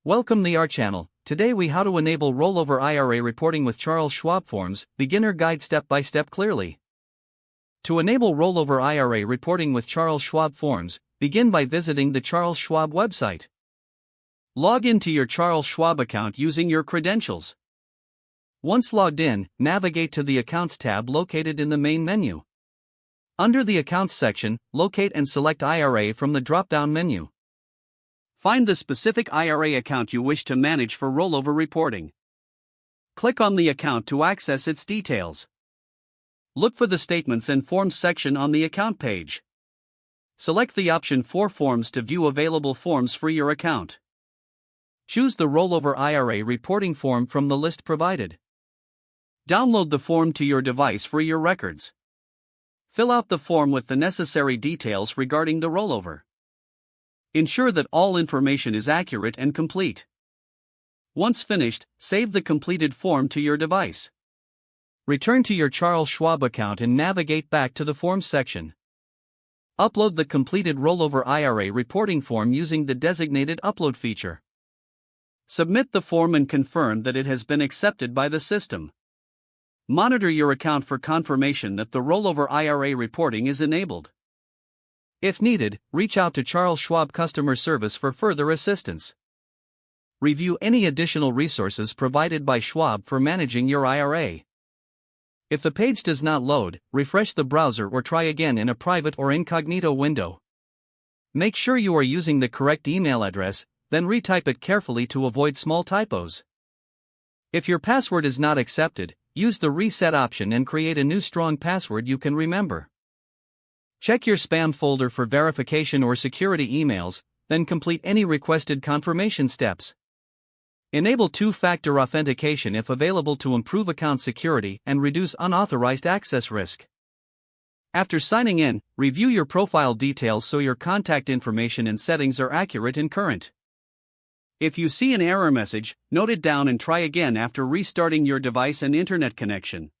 Welcome to our channel. Today we how to enable rollover IRA reporting with Charles Schwab forms, beginner guide step by step clearly. To enable rollover IRA reporting with Charles Schwab forms, begin by visiting the Charles Schwab website. Log into your Charles Schwab account using your credentials. Once logged in, navigate to the Accounts tab located in the main menu. Under the Accounts section, locate and select IRA from the drop-down menu. Find the specific IRA account you wish to manage for rollover reporting. Click on the account to access its details. Look for the Statements and Forms section on the account page. Select the option for Forms to view available forms for your account. Choose the Rollover IRA reporting form from the list provided. Download the form to your device for your records. Fill out the form with the necessary details regarding the rollover. Ensure that all information is accurate and complete. Once finished, save the completed form to your device. Return to your Charles Schwab account and navigate back to the Forms section. Upload the completed rollover IRA reporting form using the designated upload feature. Submit the form and confirm that it has been accepted by the system. Monitor your account for confirmation that the rollover IRA reporting is enabled. If needed, reach out to Charles Schwab customer service for further assistance. Review any additional resources provided by Schwab for managing your IRA. If the page does not load, refresh the browser or try again in a private or incognito window. Make sure you are using the correct email address, then retype it carefully to avoid small typos. If your password is not accepted, use the reset option and create a new strong password you can remember. Check your spam folder for verification or security emails, then complete any requested confirmation steps. Enable two-factor authentication if available to improve account security and reduce unauthorized access risk. After signing in, review your profile details so your contact information and settings are accurate and current. If you see an error message, note it down and try again after restarting your device and internet connection.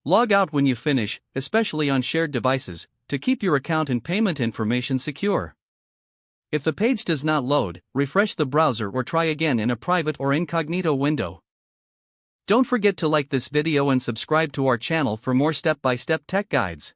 Log out when you finish, especially on shared devices, to keep your account and payment information secure. If the page does not load, refresh the browser or try again in a private or incognito window. Don't forget to like this video and subscribe to our channel for more step-by-step tech guides.